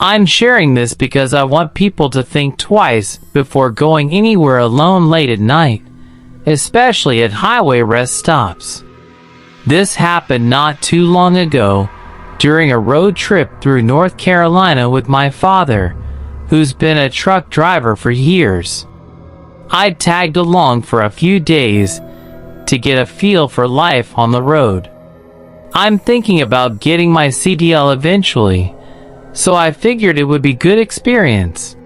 I'm sharing this because I want people to think twice before going anywhere alone late at night, especially at highway rest stops. This happened not too long ago during a road trip through North Carolina with my father, who's been a truck driver for years. I tagged along for a few days to get a feel for life on the road. I'm thinking about getting my CDL eventually, so I figured it would be a good experience.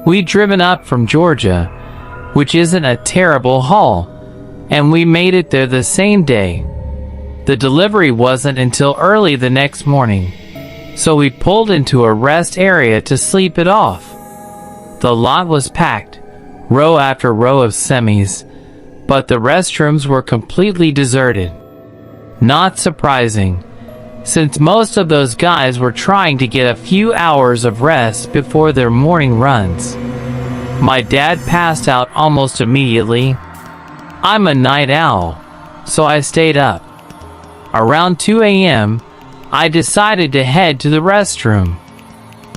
We'd driven up from Georgia, which isn't a terrible haul, and we made it there the same day. The delivery wasn't until early the next morning, so we pulled into a rest area to sleep it off. The lot was packed, row after row of semis, but the restrooms were completely deserted. Not surprising, since most of those guys were trying to get a few hours of rest before their morning runs. My dad passed out almost immediately. I'm a night owl, so I stayed up. Around 2 a.m., I decided to head to the restroom.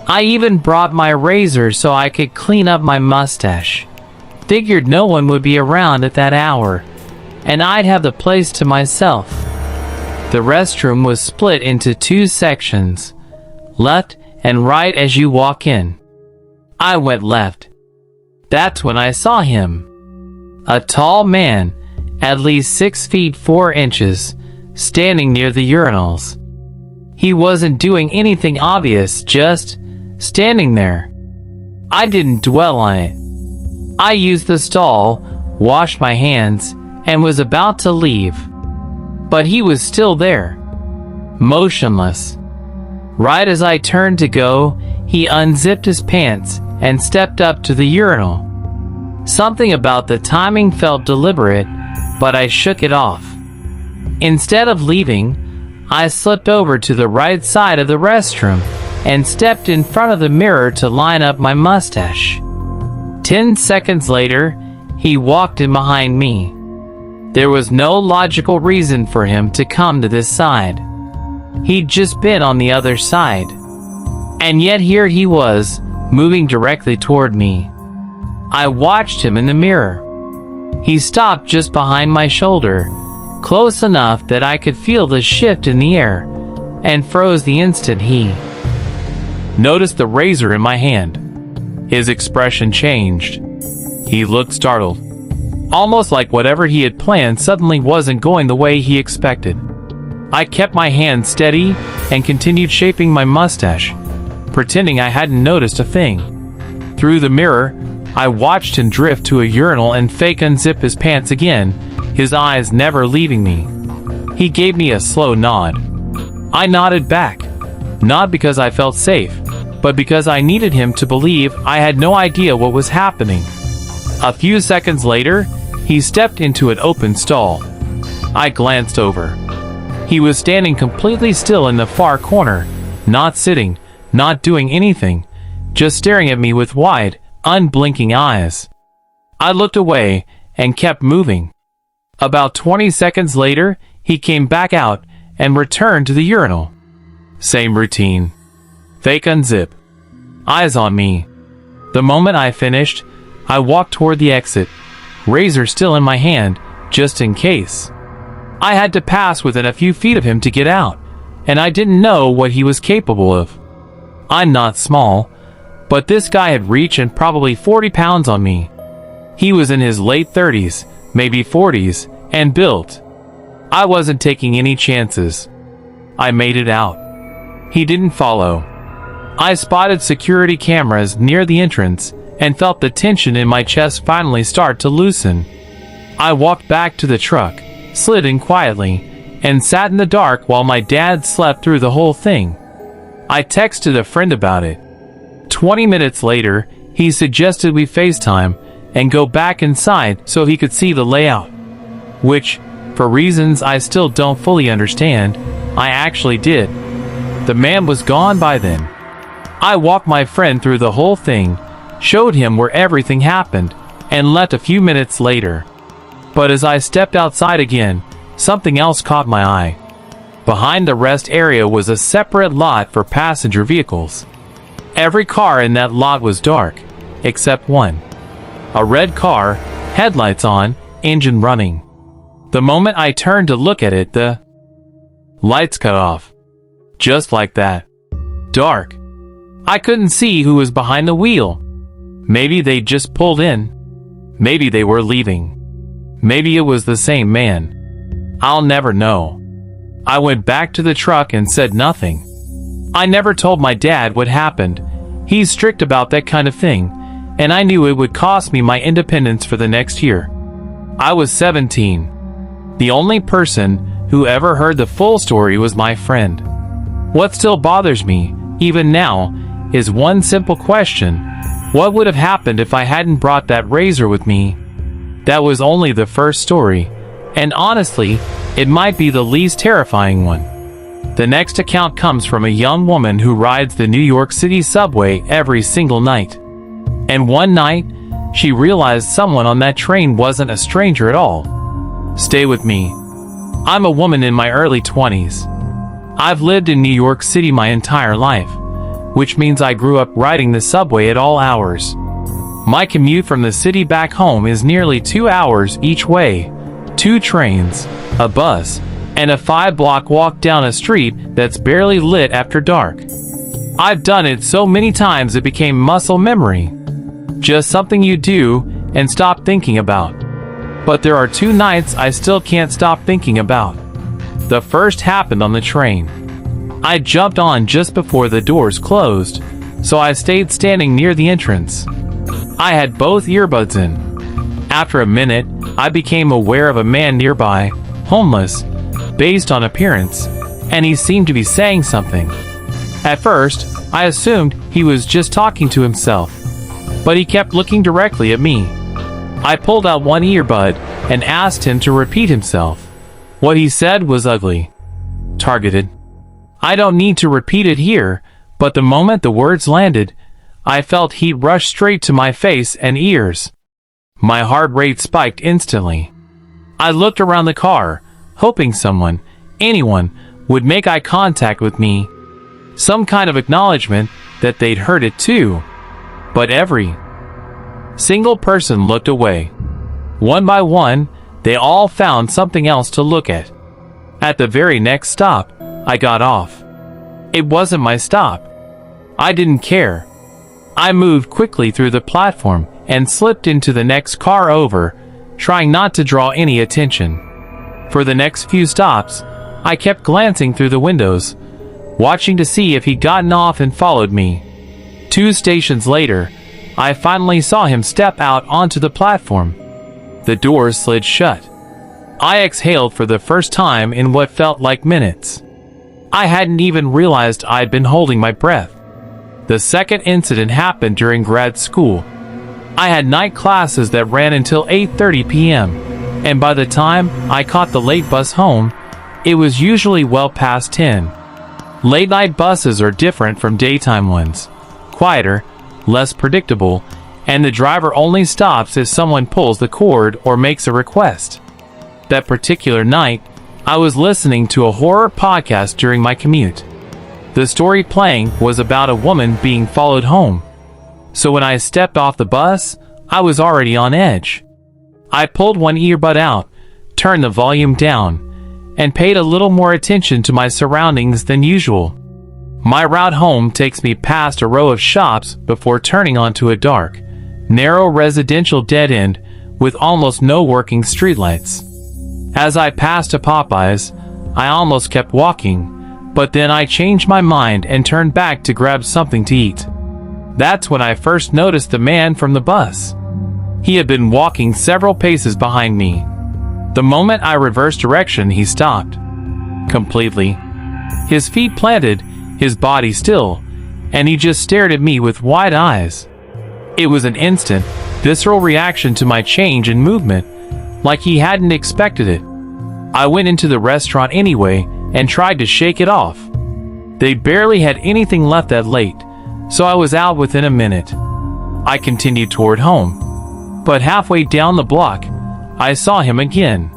I even brought my razor so I could clean up my mustache. Figured no one would be around at that hour, and I'd have the place to myself. The restroom was split into two sections, left and right as you walk in. I went left. That's when I saw him. A tall man, at least 6 feet 4 inches, standing near the urinals. He wasn't doing anything obvious, just standing there. I didn't dwell on it. I used the stall, washed my hands, and was about to leave. But he was still there, motionless. Right as I turned to go, he unzipped his pants and stepped up to the urinal. Something about the timing felt deliberate, but I shook it off. Instead of leaving, I slipped over to the right side of the restroom and stepped in front of the mirror to line up my mustache. 10 seconds later, he walked in behind me. There was no logical reason for him to come to this side. He'd just been on the other side. And yet here he was, moving directly toward me. I watched him in the mirror. He stopped just behind my shoulder, close enough that I could feel the shift in the air, and froze the instant he noticed the razor in my hand. His expression changed. He looked startled, almost like whatever he had planned suddenly wasn't going the way he expected. I kept my hand steady and continued shaping my mustache, pretending I hadn't noticed a thing. Through the mirror, I watched him drift to a urinal and fake unzip his pants again, his eyes never leaving me. He gave me a slow nod. I nodded back, not because I felt safe, but because I needed him to believe I had no idea what was happening. A few seconds later, he stepped into an open stall. I glanced over. He was standing completely still in the far corner, not sitting, not doing anything, just staring at me with wide, unblinking eyes. I looked away and kept moving. About 20 seconds later, he came back out and returned to the urinal. Same routine. Fake unzip. Eyes on me. The moment I finished, I walked toward the exit, razor still in my hand, just in case. I had to pass within a few feet of him to get out, and I didn't know what he was capable of. I'm not small, but this guy had reach and probably 40 pounds on me. He was in his late 30s, maybe 40s, and built. I wasn't taking any chances. I made it out. He didn't follow. I spotted security cameras near the entrance and felt the tension in my chest finally start to loosen. I walked back to the truck, slid in quietly, and sat in the dark while my dad slept through the whole thing. I texted a friend about it. 20 minutes later, he suggested we FaceTime and go back inside so he could see the layout, which, for reasons I still don't fully understand, I actually did. The man was gone by then. I walked my friend through the whole thing, showed him where everything happened, and left a few minutes later. But as I stepped outside again, something else caught my eye. Behind the rest area was a separate lot for passenger vehicles. Every car in that lot was dark, except one. A red car, headlights on, engine running. The moment I turned to look at it, the lights cut off. Just like that. Dark. I couldn't see who was behind the wheel. Maybe they just pulled in. Maybe they were leaving. Maybe it was the same man. I'll never know. I went back to the truck and said nothing. I never told my dad what happened. He's strict about that kind of thing, and I knew it would cost me my independence for the next year. I was 17. The only person who ever heard the full story was my friend. What still bothers me, even now, is one simple question. What would have happened if I hadn't brought that razor with me? That was only the first story, and honestly, it might be the least terrifying one. The next account comes from a young woman who rides the New York City subway every single night. And one night, she realized someone on that train wasn't a stranger at all. Stay with me. I'm a woman in my early 20s. I've lived in New York City my entire life, which means I grew up riding the subway at all hours. My commute from the city back home is nearly 2 hours each way, 2 trains, a bus, and a 5-block walk down a street that's barely lit after dark. I've done it so many times it became muscle memory. Just something you do and stop thinking about. But there are 2 nights I still can't stop thinking about. The first happened on the train. I jumped on just before the doors closed, so I stayed standing near the entrance. I had both earbuds in. After a minute, I became aware of a man nearby, homeless, based on appearance, and he seemed to be saying something. At first, I assumed he was just talking to himself, but he kept looking directly at me. I pulled out one earbud and asked him to repeat himself. What he said was ugly. Targeted. I don't need to repeat it here, but the moment the words landed, I felt heat rush straight to my face and ears. My heart rate spiked instantly. I looked around the car, hoping someone, anyone, would make eye contact with me. Some kind of acknowledgement that they'd heard it too. But every single person looked away. One by one, they all found something else to look at. At the very next stop, I got off. It wasn't my stop. I didn't care. I moved quickly through the platform and slipped into the next car over, trying not to draw any attention. For the next few stops, I kept glancing through the windows, watching to see if he'd gotten off and followed me. 2 stations later, I finally saw him step out onto the platform. The doors slid shut. I exhaled for the first time in what felt like minutes. I hadn't even realized I'd been holding my breath. The second incident happened during grad school. I had night classes that ran until 8:30 p.m., and by the time I caught the late bus home, it was usually well past 10. Late night buses are different from daytime ones. Quieter, less predictable, and the driver only stops if someone pulls the cord or makes a request. That particular night, I was listening to a horror podcast during my commute. The story playing was about a woman being followed home. So when I stepped off the bus, I was already on edge. I pulled one earbud out, turned the volume down, and paid a little more attention to my surroundings than usual. My route home takes me past a row of shops before turning onto a dark, narrow residential dead end with almost no working streetlights. As I passed a Popeyes, I almost kept walking, but then I changed my mind and turned back to grab something to eat. That's when I first noticed the man from the bus. He had been walking several paces behind me. The moment I reversed direction, he stopped. Completely. His feet planted, his body still, and he just stared at me with wide eyes. It was an instant, visceral reaction to my change in movement, like he hadn't expected it. I went into the restaurant anyway and tried to shake it off. They barely had anything left that late, so I was out within a minute. I continued toward home, but halfway down the block, I saw him again.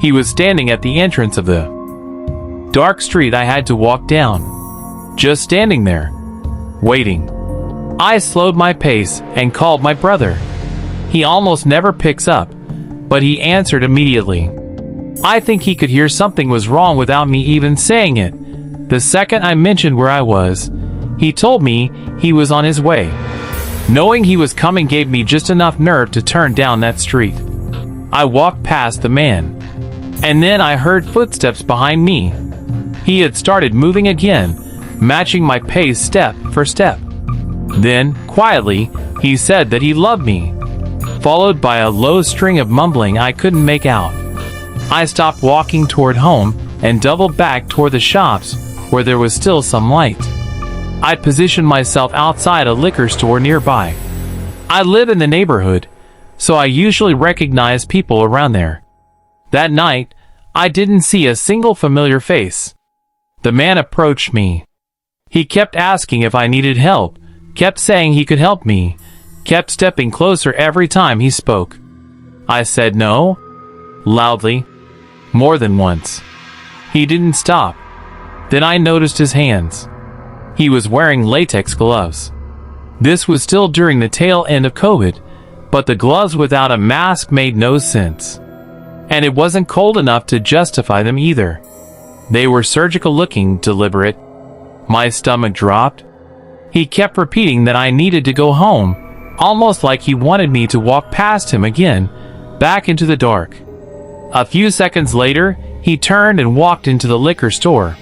He was standing at the entrance of the dark street I had to walk down. Just standing there, waiting. I slowed my pace and called my brother. He almost never picks up, but he answered immediately. I think he could hear something was wrong without me even saying it. The second I mentioned where I was, he told me he was on his way. Knowing he was coming gave me just enough nerve to turn down that street. I walked past the man, and then I heard footsteps behind me. He had started moving again, matching my pace step for step. Then, quietly, he said that he loved me, followed by a low string of mumbling I couldn't make out. I stopped walking toward home and doubled back toward the shops where there was still some light. I'd positioned myself outside a liquor store nearby. I live in the neighborhood, so I usually recognize people around there. That night, I didn't see a single familiar face. The man approached me. He kept asking if I needed help, kept saying he could help me, kept stepping closer every time he spoke. I said no, loudly, more than once. He didn't stop. Then I noticed his hands. He was wearing latex gloves. This was still during the tail end of COVID, but the gloves without a mask made no sense. And it wasn't cold enough to justify them either. They were surgical looking, deliberate. My stomach dropped. He kept repeating that I needed to go home, almost like he wanted me to walk past him again, back into the dark. A few seconds later, he turned and walked into the liquor store.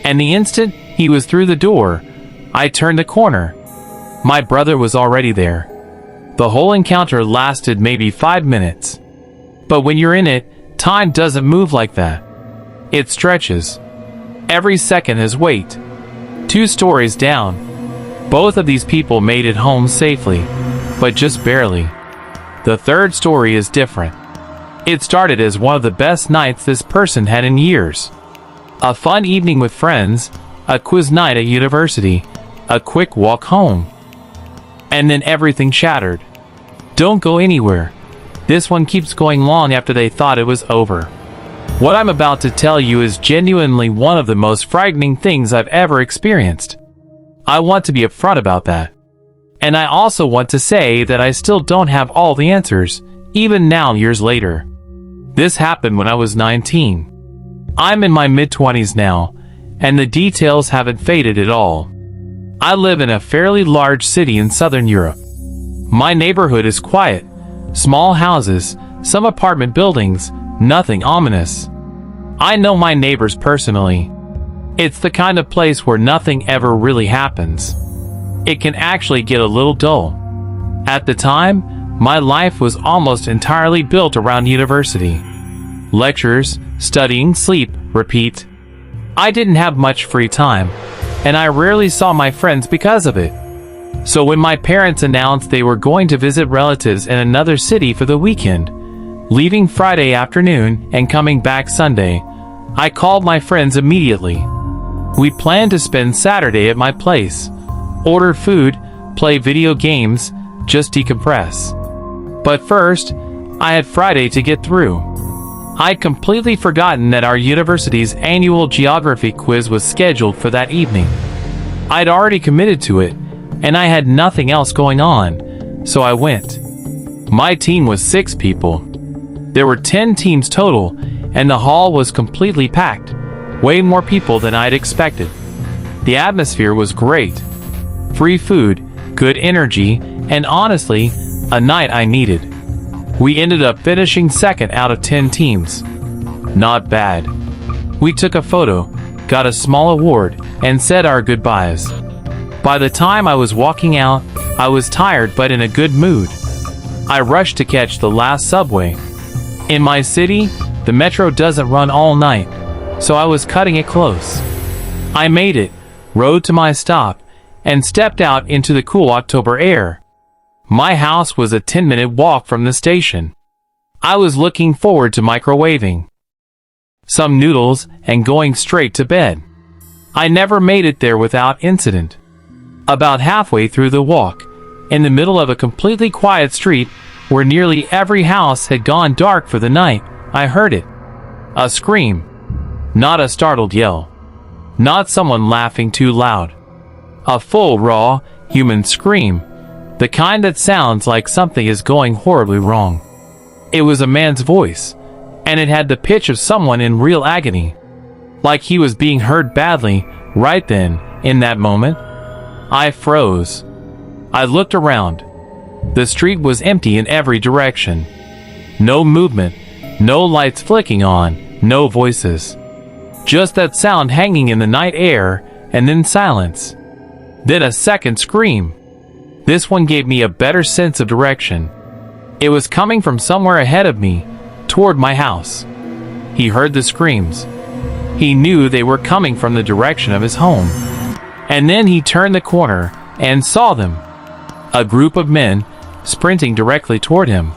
And the instant he was through the door, I turned the corner. My brother was already there. The whole encounter lasted maybe 5 minutes. But when you're in it, time doesn't move like that. It stretches. Every second has weight. 2 stories down. Both of these people made it home safely, but just barely. The third story is different. It started as one of the best nights this person had in years. A fun evening with friends, a quiz night at university, a quick walk home. And then everything shattered. Don't go anywhere. This one keeps going long after they thought it was over. What I'm about to tell you is genuinely one of the most frightening things I've ever experienced. I want to be upfront about that. And I also want to say that I still don't have all the answers, even now years later. This happened when I was 19. I'm in my mid-20s now, and the details haven't faded at all. I live in a fairly large city in southern Europe. My neighborhood is quiet, small houses, some apartment buildings, nothing ominous. I know my neighbors personally. It's the kind of place where nothing ever really happens. It can actually get a little dull. At the time, my life was almost entirely built around university. Lectures, studying, sleep, repeat. I didn't have much free time, and I rarely saw my friends because of it. So when my parents announced they were going to visit relatives in another city for the weekend, leaving Friday afternoon and coming back Sunday, I called my friends immediately. We planned to spend Saturday at my place, order food, play video games, just decompress. But first, I had Friday to get through. I'd completely forgotten that our university's annual geography quiz was scheduled for that evening. I'd already committed to it, and I had nothing else going on, so I went. My team was 6 people. There were 10 teams total, and the hall was completely packed, way more people than I'd expected. The atmosphere was great. Free food, good energy, and honestly, a night I needed. We ended up finishing second out of 10 teams. Not bad. We took a photo, got a small award, and said our goodbyes. By the time I was walking out, I was tired but in a good mood. I rushed to catch the last subway. In my city, the metro doesn't run all night, so I was cutting it close. I made it, rode to my stop, and stepped out into the cool October air. My house was a 10-minute walk from the station. I was looking forward to microwaving some noodles and going straight to bed. I never made it there without incident. About halfway through the walk, in the middle of a completely quiet street where nearly every house had gone dark for the night, I heard it. A scream. Not a startled yell. Not someone laughing too loud. A full, raw, human scream, the kind that sounds like something is going horribly wrong. It was a man's voice, and it had the pitch of someone in real agony, like he was being hurt badly. Right then, in that moment, I froze. I looked around. The street was empty in every direction. No movement, no lights flicking on, no voices. Just that sound hanging in the night air, and then silence. Then a second scream. This one gave me a better sense of direction. It was coming from somewhere ahead of me, toward my house. He heard the screams. He knew they were coming from the direction of his home. And then he turned the corner and saw them. A group of men sprinting directly toward him.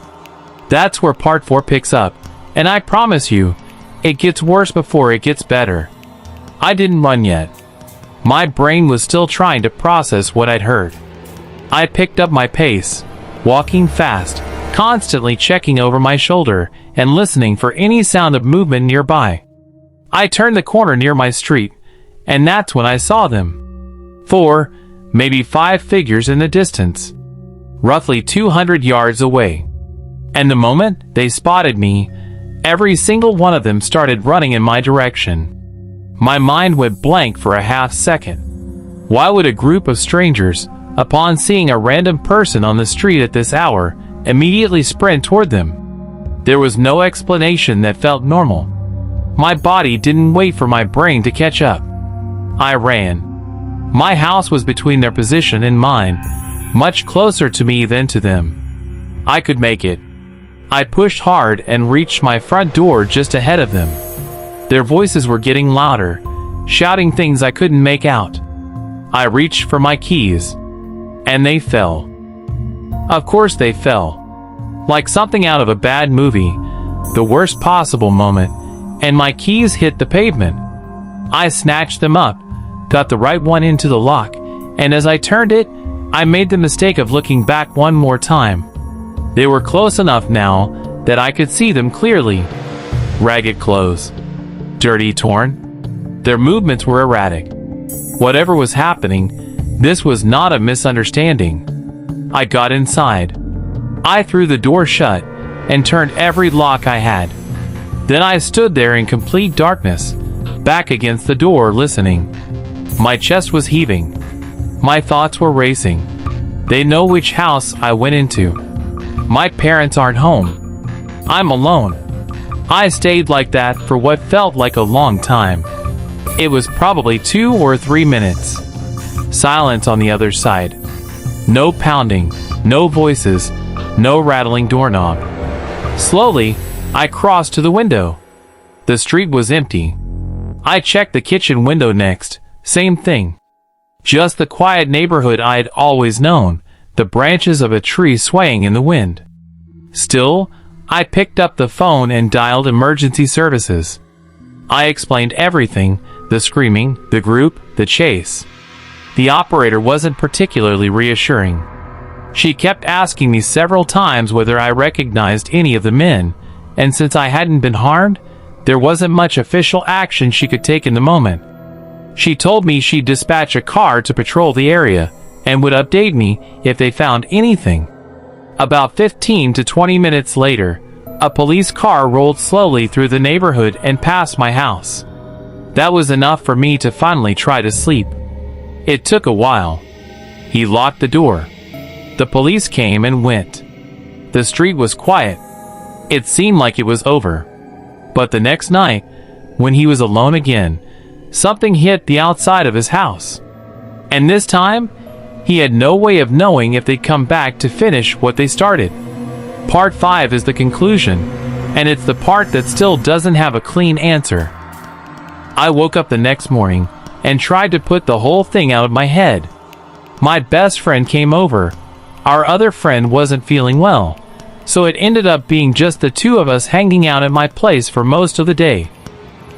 That's where part 4 picks up, and I promise you, it gets worse before it gets better. I didn't run yet. My brain was still trying to process what I'd heard. I picked up my pace, walking fast, constantly checking over my shoulder and listening for any sound of movement nearby. I turned the corner near my street, and that's when I saw them. 4, maybe 5 figures in the distance, roughly 200 yards away. And the moment they spotted me, every single one of them started running in my direction. My mind went blank for a half second. Why would a group of strangers, upon seeing a random person on the street at this hour, immediately sprint toward them? There was no explanation that felt normal. My body didn't wait for my brain to catch up. I ran. My house was between their position and mine, much closer to me than to them. I could make it. I pushed hard and reached my front door just ahead of them. Their voices were getting louder, shouting things I couldn't make out. I reached for my keys, and they fell. Of course they fell. Like something out of a bad movie, the worst possible moment, and my keys hit the pavement. I snatched them up, got the right one into the lock, and as I turned it, I made the mistake of looking back one more time. They were close enough now that I could see them clearly. Ragged clothes. Dirty, torn. Their movements were erratic. Whatever was happening, this was not a misunderstanding. I got inside. I threw the door shut and turned every lock I had. Then I stood there in complete darkness, back against the door listening. My chest was heaving. My thoughts were racing. They know which house I went into. My parents aren't home. I'm alone. I stayed like that for what felt like a long time. It was probably 2 or 3 minutes. Silence on the other side. No pounding, no voices, no rattling doorknob. Slowly, I crossed to the window. The street was empty. I checked the kitchen window next. Same thing. Just the quiet neighborhood I'd always known, the branches of a tree swaying in the wind. Still, I picked up the phone and dialed emergency services. I explained everything, the screaming, the group, the chase. The operator wasn't particularly reassuring. She kept asking me several times whether I recognized any of the men, and since I hadn't been harmed, there wasn't much official action she could take in the moment. She told me she'd dispatch a car to patrol the area, and would update me if they found anything. About 15 to 20 minutes later, a police car rolled slowly through the neighborhood and past my house. That was enough for me to finally try to sleep. It took a while. He locked the door. The police came and went. The street was quiet. It seemed like it was over. But the next night, when he was alone again, something hit the outside of his house. And this time, he had no way of knowing if they'd come back to finish what they started. Part 5 is the conclusion, and it's the part that still doesn't have a clean answer. I woke up the next morning and tried to put the whole thing out of my head. My best friend came over. Our other friend wasn't feeling well, so it ended up being just the two of us hanging out at my place for most of the day.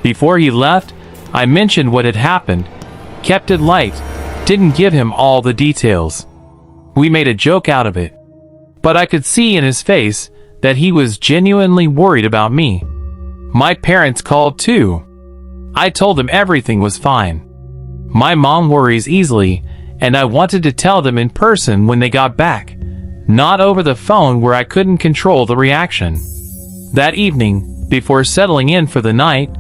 Before he left, I mentioned what had happened, kept it light, didn't give him all the details. We made a joke out of it, but I could see in his face that he was genuinely worried about me. My parents called too. I told them everything was fine. My mom worries easily, and I wanted to tell them in person when they got back, not over the phone where I couldn't control the reaction. That evening, before settling in for the night,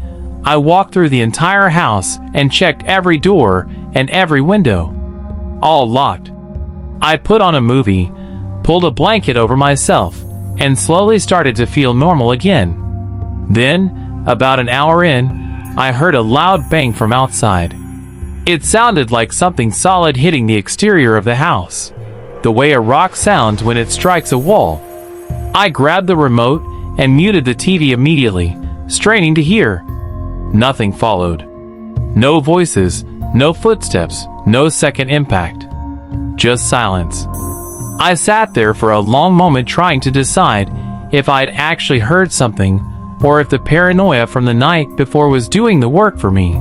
I walked through the entire house and checked every door and every window. All locked. I put on a movie, pulled a blanket over myself, and slowly started to feel normal again. Then, about an hour in, I heard a loud bang from outside. It sounded like something solid hitting the exterior of the house, the way a rock sounds when it strikes a wall. I grabbed the remote and muted the TV immediately, straining to hear. Nothing followed. No voices, no footsteps, no second impact. Just silence. I sat there for a long moment trying to decide if I'd actually heard something or if the paranoia from the night before was doing the work for me.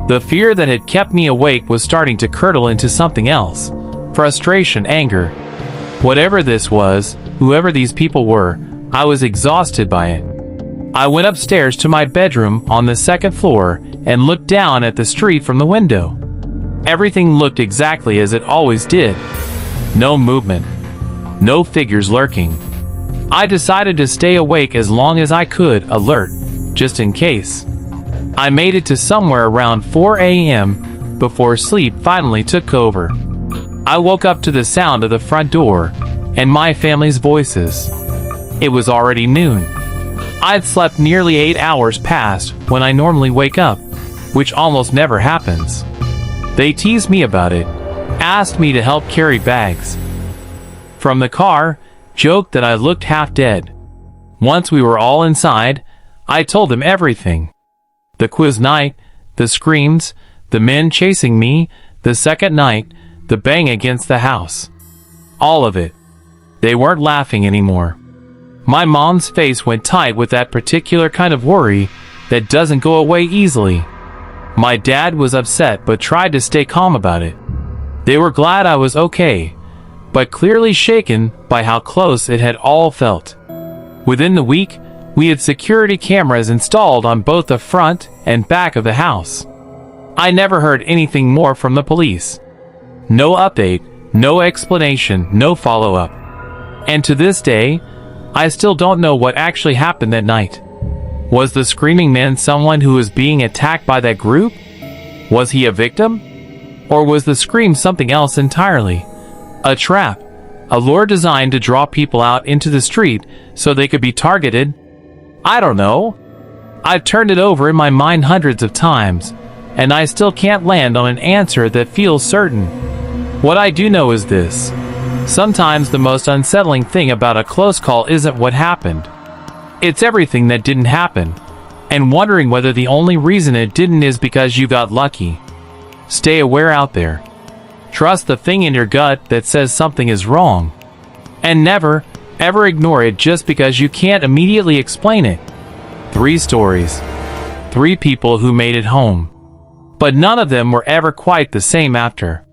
The fear that had kept me awake was starting to curdle into something else. Frustration, anger. Whatever this was, whoever these people were, I was exhausted by it. I went upstairs to my bedroom on the second floor and looked down at the street from the window. Everything looked exactly as it always did. No movement. No figures lurking. I decided to stay awake as long as I could, alert, just in case. I made it to somewhere around 4 a.m. before sleep finally took over. I woke up to the sound of the front door and my family's voices. It was already noon. I'd slept nearly 8 hours past when I normally wake up, which almost never happens. They teased me about it, asked me to help carry bags. From the car, joked that I looked half dead. Once we were all inside, I told them everything. The quiz night, the screams, the men chasing me, the second night, the bang against the house. All of it. They weren't laughing anymore. My mom's face went tight with that particular kind of worry that doesn't go away easily. My dad was upset but tried to stay calm about it. They were glad I was okay, but clearly shaken by how close it had all felt. Within the week, we had security cameras installed on both the front and back of the house. I never heard anything more from the police. No update, no explanation, no follow-up. And to this day, I still don't know what actually happened that night. Was the screaming man someone who was being attacked by that group? Was he a victim? Or was the scream something else entirely? A trap, a lure designed to draw people out into the street so they could be targeted? I don't know. I've turned it over in my mind hundreds of times, and I still can't land on an answer that feels certain. What I do know is this. Sometimes the most unsettling thing about a close call isn't what happened. It's everything that didn't happen, and wondering whether the only reason it didn't is because you got lucky. Stay aware out there. Trust the thing in your gut that says something is wrong. And never, ever ignore it just because you can't immediately explain it. 3 stories. 3 people who made it home. But none of them were ever quite the same after.